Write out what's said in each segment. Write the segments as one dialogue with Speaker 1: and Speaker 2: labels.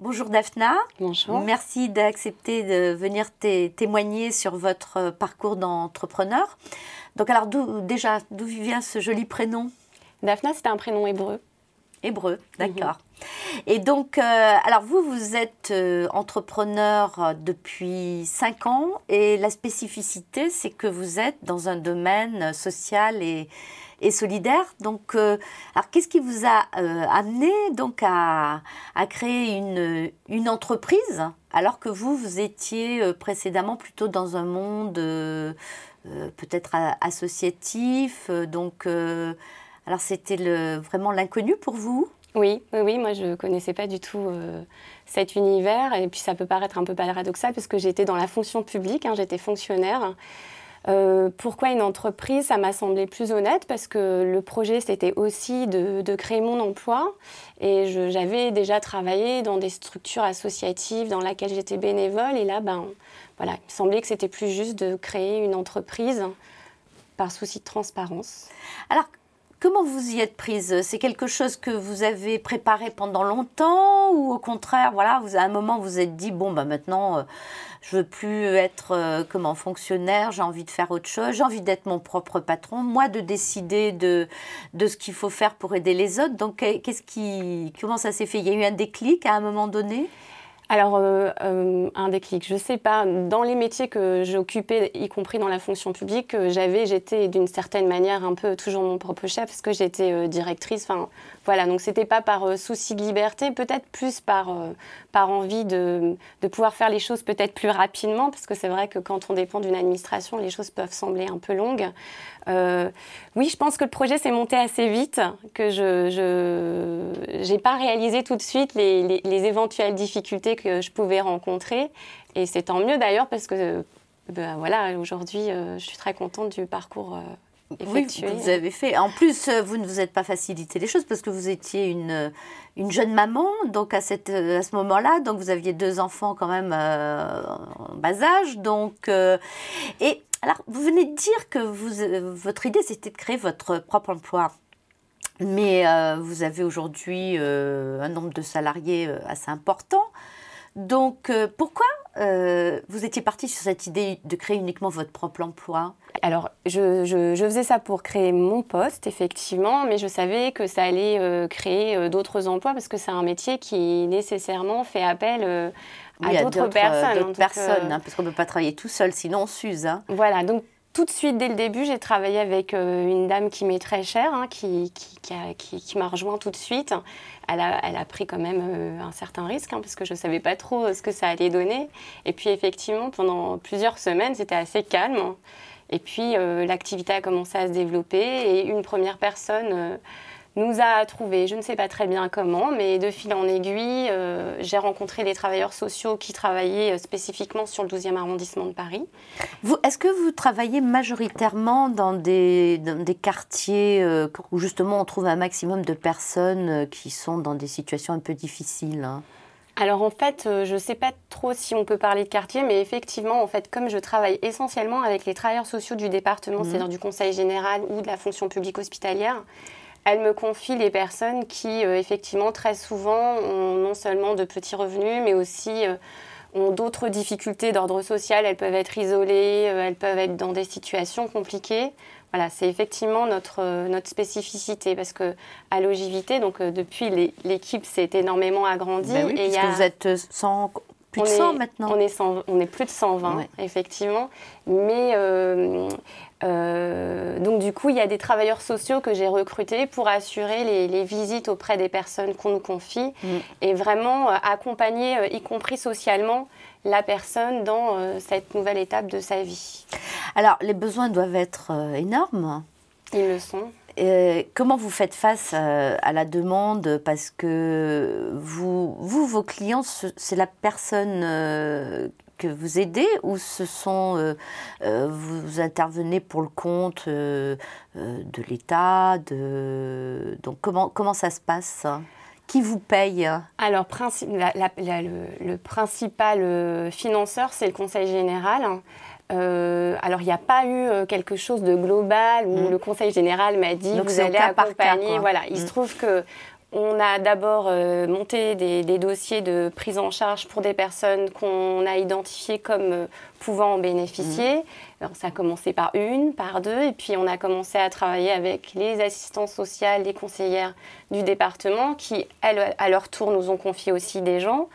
Speaker 1: bonjour Daphna.
Speaker 2: Bonjour.
Speaker 1: Merci d'accepter de venir témoigner sur votre parcours d'entrepreneur. Donc alors d'où vient ce joli prénom?
Speaker 2: Daphna, c'est un prénom hébreu.
Speaker 1: Hébreu, d'accord. Et donc, alors vous êtes entrepreneur depuis 5 ans et la spécificité, c'est que vous êtes dans un domaine social et solidaire. Donc, alors qu'est-ce qui vous a amené donc à créer une entreprise alors que vous étiez précédemment plutôt dans un monde peut-être associatif, donc alors c'était vraiment l'inconnu pour vous?
Speaker 2: Oui, moi je ne connaissais pas du tout cet univers et puis ça peut paraître un peu paradoxal parce que j'étais dans la fonction publique, j'étais fonctionnaire. Pourquoi une entreprise? Ça m'a semblé plus honnête parce que le projet c'était aussi de créer mon emploi et j'avais déjà travaillé dans des structures associatives dans lesquelles j'étais bénévole et là voilà, il me semblait que c'était plus juste de créer une entreprise par souci de transparence.
Speaker 1: Alors, comment vous y êtes prise? C'est quelque chose que vous avez préparé pendant longtemps ou au contraire, voilà, à un moment vous vous êtes dit, bon, maintenant, je ne veux plus être fonctionnaire, j'ai envie de faire autre chose, j'ai envie d'être mon propre patron, moi de décider de ce qu'il faut faire pour aider les autres. Donc, comment ça s'est fait? Il y a eu un déclic à un moment donné?
Speaker 2: Alors, un déclic, je ne sais pas. Dans les métiers que j'occupais, y compris dans la fonction publique, j'étais d'une certaine manière un peu toujours mon propre chef parce que j'étais directrice. Enfin, voilà, donc ce n'était pas par souci de liberté, peut-être plus par envie de pouvoir faire les choses peut-être plus rapidement parce que c'est vrai que quand on dépend d'une administration, les choses peuvent sembler un peu longues. Oui, je pense que le projet s'est monté assez vite, que je n'ai pas réalisé tout de suite les éventuelles difficultés que je pouvais rencontrer. Et c'est tant mieux d'ailleurs parce que voilà, aujourd'hui, je suis très contente du parcours effectué.
Speaker 1: Oui, vous avez fait. En plus, vous ne vous êtes pas facilité les choses parce que vous étiez une jeune maman, donc à ce moment-là, donc vous aviez 2 enfants quand même en bas âge. Donc, et alors, vous venez de dire que votre idée, c'était de créer votre propre emploi. Mais vous avez aujourd'hui un nombre de salariés assez important. Donc, pourquoi vous étiez partie sur cette idée de créer uniquement votre propre emploi?
Speaker 2: Alors, je faisais ça pour créer mon poste, effectivement, mais je savais que ça allait créer d'autres emplois parce que c'est un métier qui nécessairement fait appel à d'autres personnes.
Speaker 1: Parce qu'on ne peut pas travailler tout seul, sinon on s'use.
Speaker 2: Voilà, donc tout de suite, dès le début, j'ai travaillé avec une dame qui m'est très chère, qui m'a rejoint tout de suite. Elle a pris quand même un certain risque, parce que je ne savais pas trop ce que ça allait donner. Et puis effectivement, pendant plusieurs semaines, c'était assez calme. Et puis l'activité a commencé à se développer et une première personne nous a trouvés, je ne sais pas très bien comment, mais de fil en aiguille, j'ai rencontré les travailleurs sociaux qui travaillaient spécifiquement sur le 12e arrondissement de Paris.
Speaker 1: Est-ce que vous travaillez majoritairement dans des quartiers où justement on trouve un maximum de personnes qui sont dans des situations un peu difficiles?
Speaker 2: Alors en fait, je ne sais pas trop si on peut parler de quartier, mais effectivement, en fait, comme je travaille essentiellement avec les travailleurs sociaux du département, c'est-à-dire du conseil général ou de la fonction publique hospitalière, elle me confie les personnes qui, effectivement, très souvent, ont non seulement de petits revenus, mais aussi ont d'autres difficultés d'ordre social. Elles peuvent être isolées, elles peuvent être dans des situations compliquées. Voilà, c'est effectivement notre spécificité parce qu'à Logivité, donc depuis l'équipe s'est énormément agrandie.
Speaker 1: Ben oui, puisque vous êtes plus de 100 maintenant.
Speaker 2: On est plus de 120, ouais. Effectivement. Mais donc du coup, il y a des travailleurs sociaux que j'ai recrutés pour assurer les visites auprès des personnes qu'on nous confie et vraiment accompagner, y compris socialement, la personne dans cette nouvelle étape de sa vie.
Speaker 1: Alors, les besoins doivent être énormes.
Speaker 2: Ils le sont.
Speaker 1: Comment vous faites face à la demande? Parce que vos clients, c'est la personne que vous aidez ou vous intervenez pour le compte de l'État? Donc, comment ça se passe? Qui vous paye?
Speaker 2: Alors, le principal financeur, c'est le Conseil général. Alors, il n'y a pas eu quelque chose de global où le Conseil général m'a dit « vous allez accompagner ». Voilà, il se trouve que On a d'abord monté des dossiers de prise en charge pour des personnes qu'on a identifiées comme pouvant en bénéficier. Alors, ça a commencé par une, par deux, et puis on a commencé à travailler avec les assistantes sociales, les conseillères du département qui, elles, à leur tour, nous ont confié aussi des gens.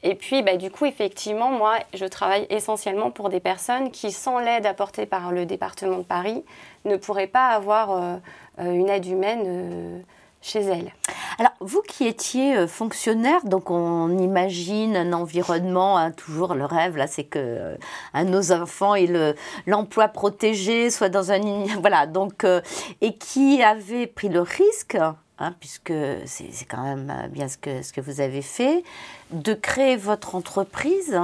Speaker 2: Et puis, du coup, effectivement, moi, je travaille essentiellement pour des personnes qui, sans l'aide apportée par le département de Paris, ne pourraient pas avoir une aide humaine chez elles.
Speaker 1: Alors, vous qui étiez fonctionnaire, donc on imagine un environnement, hein, toujours le rêve, là, c'est que nos enfants aient l'emploi protégé, soit dans un... Voilà, donc, et qui avait pris le risque, hein, puisque c'est quand même bien ce que vous avez fait, de créer votre entreprise.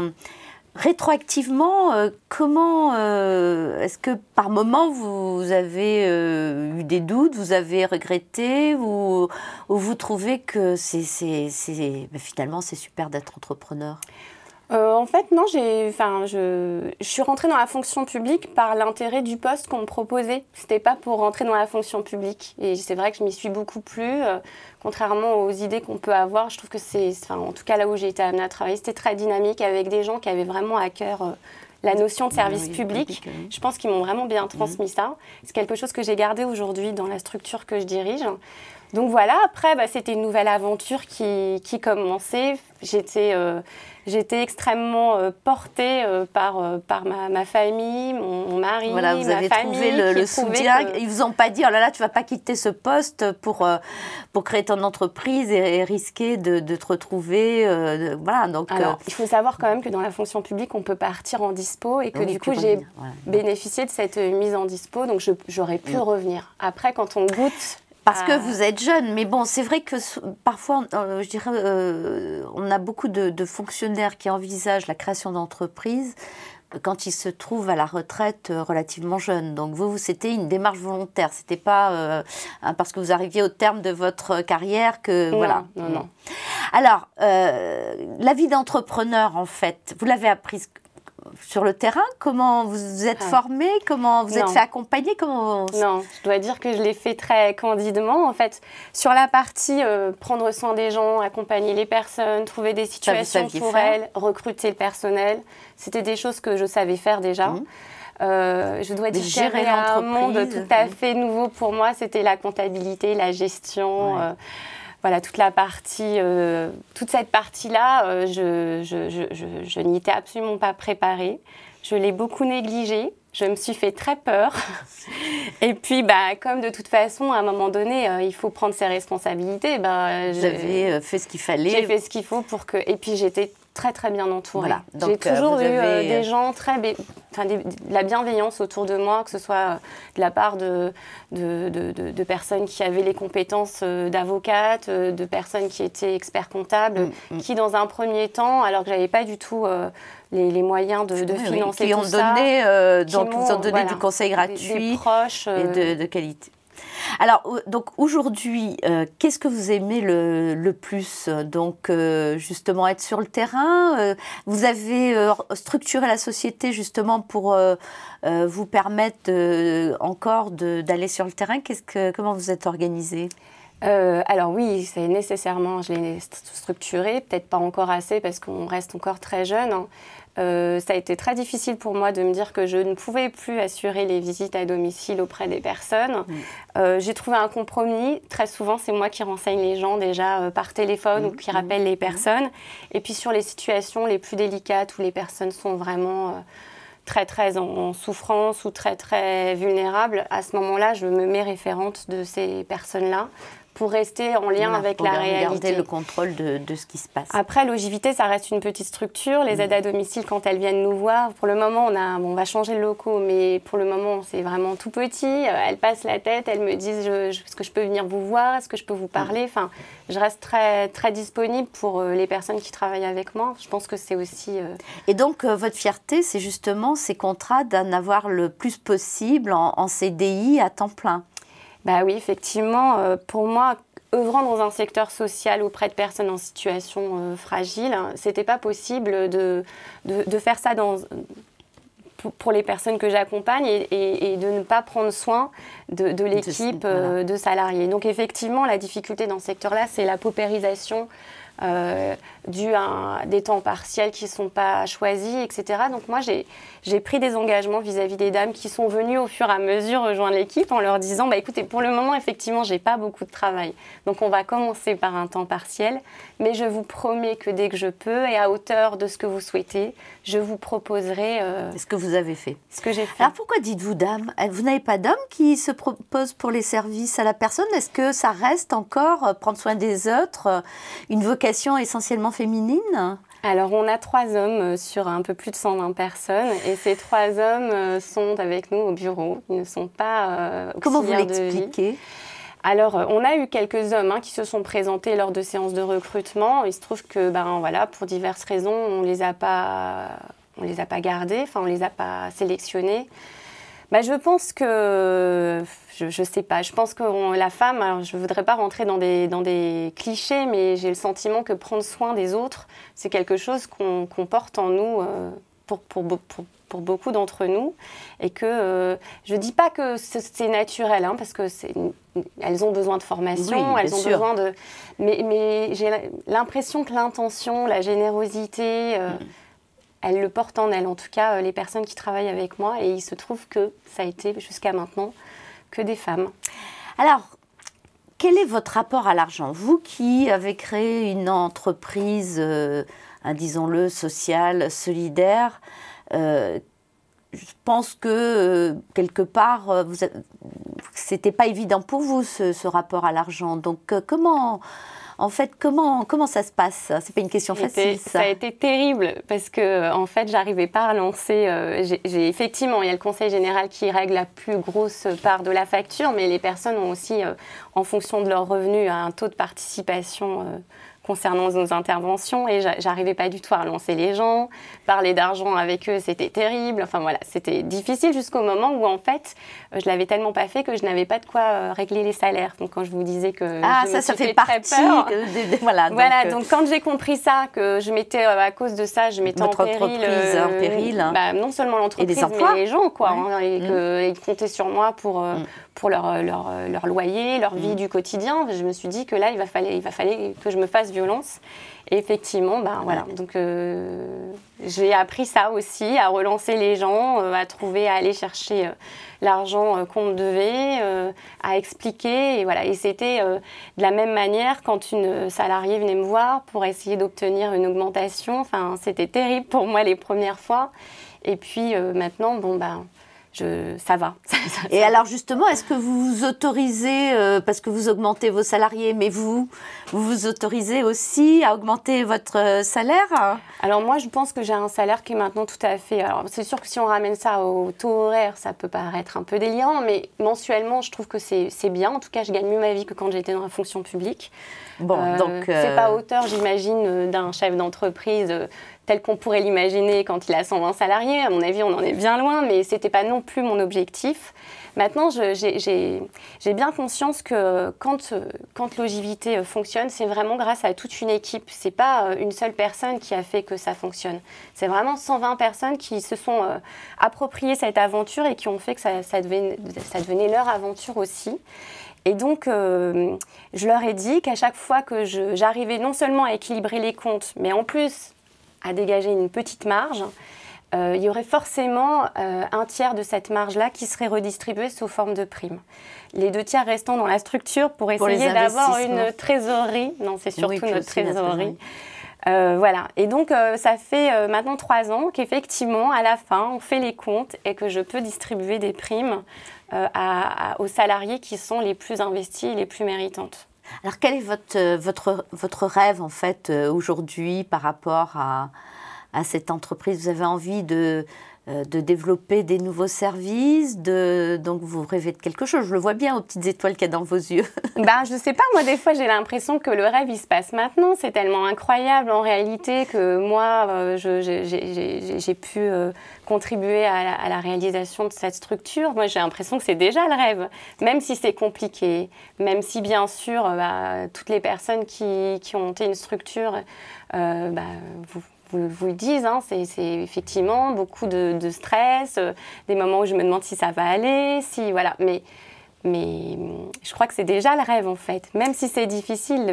Speaker 1: Rétroactivement, comment est-ce que par moment vous avez eu des doutes, vous avez regretté ou vous trouvez que finalement c'est super d'être entrepreneur?
Speaker 2: En fait, non, je suis rentrée dans la fonction publique par l'intérêt du poste qu'on me proposait. C'était pas pour rentrer dans la fonction publique. Et c'est vrai que je m'y suis beaucoup plu. Contrairement aux idées qu'on peut avoir, je trouve que en tout cas là où j'ai été amenée à travailler, c'était très dynamique avec des gens qui avaient vraiment à cœur la notion de service public. Je pense qu'ils m'ont vraiment bien transmis ça. C'est quelque chose que j'ai gardé aujourd'hui dans la structure que je dirige. Donc voilà, après, c'était une nouvelle aventure qui commençait. J'étais extrêmement portée par ma famille, mon mari,
Speaker 1: voilà, vous avez trouvé le soutien. Ils ne vous ont pas dit, oh là là, tu ne vas pas quitter ce poste pour créer ton entreprise et risquer de te retrouver. Voilà, donc,
Speaker 2: alors, il faut savoir quand même que dans la fonction publique, on peut partir en dispo et que du coup, j'ai bénéficié de cette mise en dispo. Donc, j'aurais pu revenir. Après, quand on goûte...
Speaker 1: Parce que vous êtes jeune, mais bon, c'est vrai que parfois, je dirais, on a beaucoup de fonctionnaires qui envisagent la création d'entreprises quand ils se trouvent à la retraite relativement jeunes. Donc vous c'était une démarche volontaire, c'était pas parce que vous arriviez au terme de votre carrière que...
Speaker 2: Non,
Speaker 1: voilà.
Speaker 2: non.
Speaker 1: Alors, la vie d'entrepreneur, en fait, vous l'avez apprise sur le terrain? Comment vous vous êtes formé? Comment vous êtes fait accompagner? Non,
Speaker 2: je dois dire que je l'ai fait très candidement. En fait, sur la partie prendre soin des gens, accompagner les personnes, trouver des situations pour elles, recruter le personnel, c'était des choses que je savais faire déjà. Je dois dire qu'il y avait un monde tout à fait nouveau pour moi. C'était la comptabilité, la gestion... Voilà, toute cette partie-là, je n'y étais absolument pas préparée. Je l'ai beaucoup négligée. Je me suis fait très peur. Et puis, comme de toute façon, à un moment donné, il faut prendre ses responsabilités.
Speaker 1: Vous avez fait ce qu'il fallait.
Speaker 2: J'ai fait ce qu'il faut pour que... Et puis, j'étais très, très bien entourée.
Speaker 1: Voilà.
Speaker 2: J'ai toujours eu des gens de la bienveillance autour de moi, que ce soit de la part de personnes qui avaient les compétences d'avocate, de personnes qui étaient experts comptables, qui, dans un premier temps, alors que je n'avais pas du tout les moyens de financer
Speaker 1: qui
Speaker 2: tout
Speaker 1: ont
Speaker 2: ça,
Speaker 1: donc vous ont donné du conseil gratuit
Speaker 2: des proches,
Speaker 1: et de qualité. Alors, donc aujourd'hui, qu'est-ce que vous aimez le plus? Donc, justement, être sur le terrain. Vous avez structuré la société justement pour vous permettre encore d'aller sur le terrain. Comment vous êtes organisé?
Speaker 2: Alors oui, c'est nécessairement, je l'ai structuré, peut-être pas encore assez parce qu'on reste encore très jeune. Ça a été très difficile pour moi de me dire que je ne pouvais plus assurer les visites à domicile auprès des personnes. J'ai trouvé un compromis. Très souvent, c'est moi qui renseigne les gens déjà par téléphone ou qui rappelle les personnes. Et puis sur les situations les plus délicates où les personnes sont vraiment... très, très en souffrance ou très, très vulnérables, à ce moment-là, je me mets référente de ces personnes-là pour rester en lien avec la réalité.
Speaker 1: Garder le contrôle de ce qui se passe.
Speaker 2: Après, l'OJVT, ça reste une petite structure. Les aides à domicile, quand elles viennent nous voir, pour le moment, on va changer le loco, mais pour le moment, c'est vraiment tout petit. Elles passent la tête, elles me disent est-ce que je peux venir vous voir? Est-ce que je peux vous parler? Enfin, je reste très, très disponible pour les personnes qui travaillent avec moi. Je pense que c'est aussi...
Speaker 1: Et donc, votre fierté, c'est justement ces contrats d'en avoir le plus possible en CDI à temps plein.
Speaker 2: Bah oui, effectivement, pour moi, œuvrant dans un secteur social auprès de personnes en situation fragile, c'était pas possible de faire ça pour les personnes que j'accompagne et de ne pas prendre soin de l'équipe de salariés. Donc effectivement, la difficulté dans ce secteur-là, c'est la paupérisation dû à des temps partiels qui ne sont pas choisis, etc. Donc moi, j'ai pris des engagements vis-à-vis des dames qui sont venues au fur et à mesure rejoindre l'équipe en leur disant, écoutez, pour le moment, effectivement, je n'ai pas beaucoup de travail. Donc on va commencer par un temps partiel, mais je vous promets que dès que je peux et à hauteur de ce que vous souhaitez, je vous proposerai...
Speaker 1: ce que vous avez fait.
Speaker 2: Ce que j'ai fait.
Speaker 1: Alors pourquoi dites-vous dame? Vous n'avez pas d'homme qui se propose pour les services à la personne? Est-ce que ça reste encore prendre soin des autres, une vocation essentiellement féminine?
Speaker 2: Alors, on a 3 hommes sur un peu plus de 120 personnes et ces 3 hommes sont avec nous au bureau. Ils ne sont pas
Speaker 1: Comment vous
Speaker 2: auxiliaires de vie.
Speaker 1: l'expliquez?
Speaker 2: Alors, on a eu quelques hommes qui se sont présentés lors de séances de recrutement. Il se trouve que, voilà, pour diverses raisons, on les a pas gardés, on les a pas sélectionnés. Je pense que, je sais pas, je pense que la femme, alors je ne voudrais pas rentrer dans des clichés, mais j'ai le sentiment que prendre soin des autres, c'est quelque chose qu'on porte en nous pour beaucoup d'entre nous. Et que je ne dis pas que c'est naturel, parce que elles ont besoin de formation,
Speaker 1: oui,
Speaker 2: elles ont besoin de... Mais j'ai l'impression que l'intention, la générosité... Elles le portent en elles, en tout cas les personnes qui travaillent avec moi. Et il se trouve que ça a été jusqu'à maintenant que des femmes.
Speaker 1: Alors, quel est votre rapport à l'argent? Vous qui avez créé une entreprise, disons-le, sociale, solidaire, je pense que quelque part, c'était pas évident pour vous ce rapport à l'argent. Donc comment ça se passe? C'est pas une question facile, ça.
Speaker 2: Ça a été terrible parce que, en fait, j'arrivais pas à lancer. Effectivement, il y a le conseil général qui règle la plus grosse part de la facture, mais les personnes ont aussi, en fonction de leurs revenus, un taux de participation concernant nos interventions et j'arrivais pas du tout à relancer les gens. Parler d'argent avec eux, c'était terrible. Enfin voilà, c'était difficile jusqu'au moment où en fait, je l'avais tellement pas fait que je n'avais pas de quoi régler les salaires. Donc quand je vous disais que
Speaker 1: ça fait partie
Speaker 2: voilà, donc quand j'ai compris ça, que je mettais à cause de ça, je mettais en péril, non seulement l'entreprise mais les gens quoi, et qu'ils comptaient sur moi pour leur loyer, leur vie du quotidien. Je me suis dit que là, il va falloir que je me fasse violence. Et effectivement, voilà. Donc, j'ai appris ça aussi, à relancer les gens, à aller chercher l'argent qu'on me devait, à expliquer. Et voilà. Et c'était de la même manière quand une salariée venait me voir pour essayer d'obtenir une augmentation. Enfin, c'était terrible pour moi les premières fois. Et puis maintenant, ça va.
Speaker 1: Et alors justement, est-ce que vous vous autorisez, parce que vous augmentez vos salariés, mais vous vous autorisez aussi à augmenter votre salaire?
Speaker 2: Alors moi, je pense que j'ai un salaire qui est maintenant tout à fait... Alors c'est sûr que si on ramène ça au taux horaire, ça peut paraître un peu délirant, mais mensuellement, je trouve que c'est bien. En tout cas, je gagne mieux ma vie que quand j'étais dans la fonction publique.
Speaker 1: Bon, donc...
Speaker 2: C'est pas à hauteur, j'imagine, d'un chef d'entreprise... tel qu'on pourrait l'imaginer quand il a 120 salariés. À mon avis, on en est bien loin, mais ce n'était pas non plus mon objectif. Maintenant, j'ai bien conscience que quand Logivité fonctionne, c'est vraiment grâce à toute une équipe. Ce n'est pas une seule personne qui a fait que ça fonctionne. C'est vraiment 120 personnes qui se sont appropriées cette aventure et qui ont fait que ça devenait leur aventure aussi. Et donc, je leur ai dit qu'à chaque fois que j'arrivais non seulement à équilibrer les comptes, mais en plus à dégager une petite marge, il y aurait forcément un tiers de cette marge-là qui serait redistribuée sous forme de prime. Les 2 tiers restants dans la structure pour essayer d'avoir une trésorerie. Non, c'est surtout notre trésorerie. Voilà. Et donc, ça fait maintenant 3 ans qu'effectivement, à la fin, on fait les comptes et que je peux distribuer des primes aux salariés qui sont les plus investis et les plus méritantes.
Speaker 1: Alors, quel est votre rêve, en fait, aujourd'hui, par rapport à cette entreprise? Vous avez envie de développer des nouveaux services, donc vous rêvez de quelque chose. Je le vois bien aux petites étoiles qu'il y a dans vos yeux. Je ne sais pas, moi, des fois, j'ai l'impression que le rêve, il se passe maintenant. C'est tellement incroyable, en réalité, que moi, j'ai pu contribuer à la réalisation de cette structure. Moi, j'ai l'impression que c'est déjà le rêve, même si c'est compliqué, même si, bien sûr, toutes les personnes qui ont monté une structure,
Speaker 2: vous le disent, hein, c'est effectivement beaucoup de stress, des moments où je me demande si ça va aller, si voilà. Mais je crois que c'est déjà le rêve en fait. Même si c'est difficile,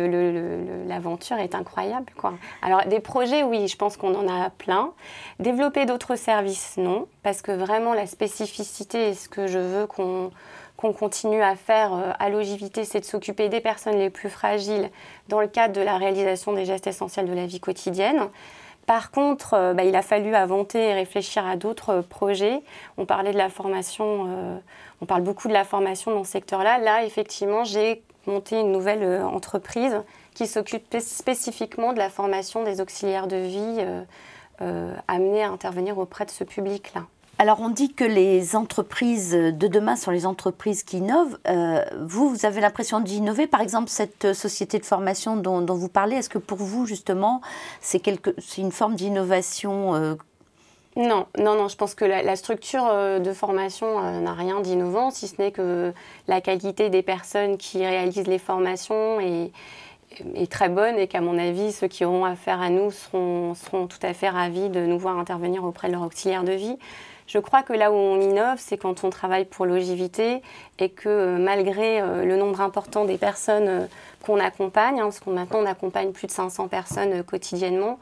Speaker 2: l'aventure est incroyable, quoi. Alors des projets, oui, je pense qu'on en a plein. Développer d'autres services, non, parce que vraiment la spécificité et ce que je veux qu'on continue à faire à Logivité, c'est de s'occuper des personnes les plus fragiles dans le cadre de la réalisation des gestes essentiels de la vie quotidienne. Par contre, il a fallu inventer et réfléchir à d'autres projets. On parlait de la formation, on parle beaucoup de la formation dans ce secteur-là. Là, effectivement, j'ai monté une nouvelle entreprise qui s'occupe spécifiquement de la formation des auxiliaires de vie amenés à intervenir auprès de ce public-là.
Speaker 1: Alors, on dit que les entreprises de demain sont les entreprises qui innovent. Vous avez l'impression d'innover. Par exemple, cette société de formation dont vous parlez, est-ce que pour vous, justement, c'est une forme d'innovation
Speaker 2: Non, je pense que la structure de formation n'a rien d'innovant, si ce n'est que la qualité des personnes qui réalisent les formations est très bonne et qu'à mon avis, ceux qui auront affaire à nous seront tout à fait ravis de nous voir intervenir auprès de leur auxiliaire de vie. Je crois que là où on innove, c'est quand on travaille pour Logivité et que malgré le nombre important des personnes qu'on accompagne, parce qu'on maintenant on accompagne plus de 500 personnes quotidiennement,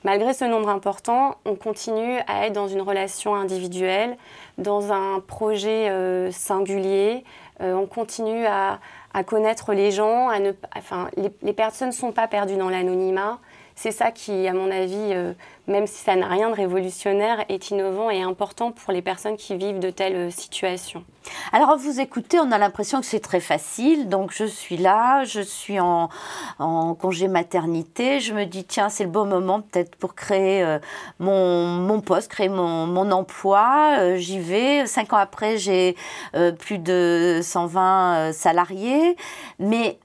Speaker 2: malgré ce nombre important, on continue à être dans une relation individuelle, dans un projet singulier, on continue à connaître les gens, les personnes ne sont pas perdues dans l'anonymat. C'est ça qui, à mon avis, même si ça n'a rien de révolutionnaire, est innovant et important pour les personnes qui vivent de telles situations.
Speaker 1: Alors, à vous écouter, on a l'impression que c'est très facile. Donc, je suis là, je suis en congé maternité. Je me dis, tiens, c'est le bon moment peut-être pour créer mon poste, créer mon emploi. J'y vais. 5 ans après, j'ai plus de 120 salariés. Mais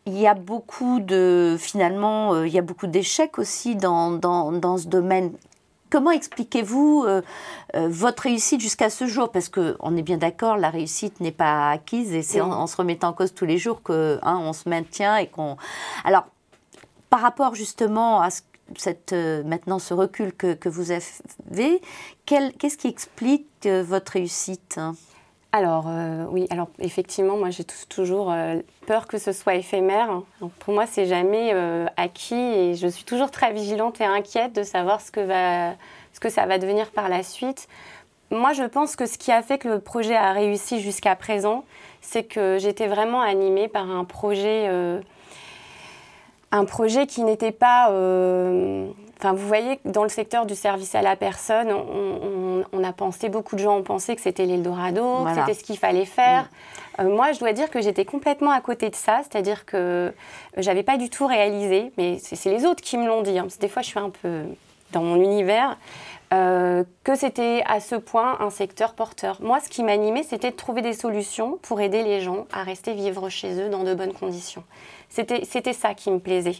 Speaker 1: il y a beaucoup il y a beaucoup d'échecs aussi dans ce domaine. Comment expliquez-vous votre réussite jusqu'à ce jour? Parce qu'on est bien d'accord, la réussite n'est pas acquise et c'est en se remettant en cause tous les jours qu'on se maintient et qu'on... Alors, par rapport justement à maintenant ce recul que vous avez, qu'est-ce qui explique votre réussite?
Speaker 2: Alors, oui, alors effectivement, moi j'ai toujours peur que ce soit éphémère. Donc, pour moi, c'est jamais acquis et je suis toujours très vigilante et inquiète de savoir ce que ça va devenir par la suite. Moi, je pense que ce qui a fait que le projet a réussi jusqu'à présent, c'est que j'étais vraiment animée par un projet qui n'était pas... vous voyez, dans le secteur du service à la personne, on a pensé, beaucoup de gens ont pensé que c'était l'Eldorado, voilà, que c'était ce qu'il fallait faire. Moi, je dois dire que j'étais complètement à côté de ça, c'est-à-dire que je n'avais pas du tout réalisé, mais c'est les autres qui me l'ont dit, hein, parce que des fois, je suis un peu dans mon univers, que c'était à ce point un secteur porteur. Moi, ce qui m'animait, c'était de trouver des solutions pour aider les gens à rester vivre chez eux dans de bonnes conditions. C'était ça qui me plaisait.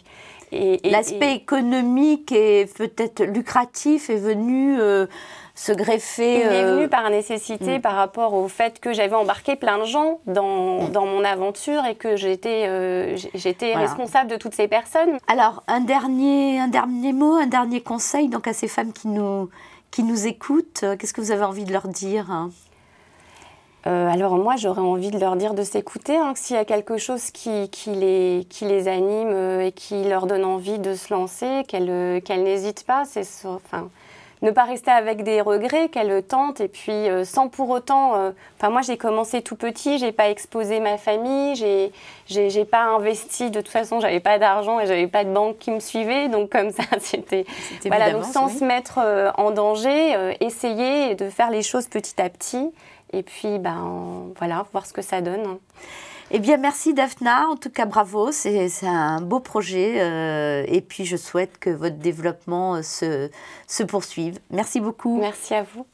Speaker 1: L'aspect économique et peut-être lucratif est venu se greffer...
Speaker 2: Il est venu par nécessité, par rapport au fait que j'avais embarqué plein de gens dans mon aventure et que j'étais voilà, responsable de toutes ces personnes.
Speaker 1: Alors, un dernier mot, un dernier conseil donc, à ces femmes qui nous écoutent. Qu'est-ce que vous avez envie de leur dire?
Speaker 2: Alors moi, j'aurais envie de leur dire de s'écouter, hein, que s'il y a quelque chose qui les anime et qui leur donne envie de se lancer, qu'elles n'hésitent pas, ne pas rester avec des regrets, qu'elles tentent et puis sans pour autant... moi, j'ai commencé tout petit, j'ai pas exposé ma famille, j'ai pas investi, de toute façon, j'avais pas d'argent et j'avais pas de banque qui me suivait, donc comme ça, c'était voilà, donc sans se mettre en danger, essayer de faire les choses petit à petit. Et puis, voilà, voir ce que ça donne.
Speaker 1: Eh bien, merci Daphna. En tout cas, bravo. C'est un beau projet. Et puis, je souhaite que votre développement se poursuive. Merci beaucoup.
Speaker 2: Merci à vous.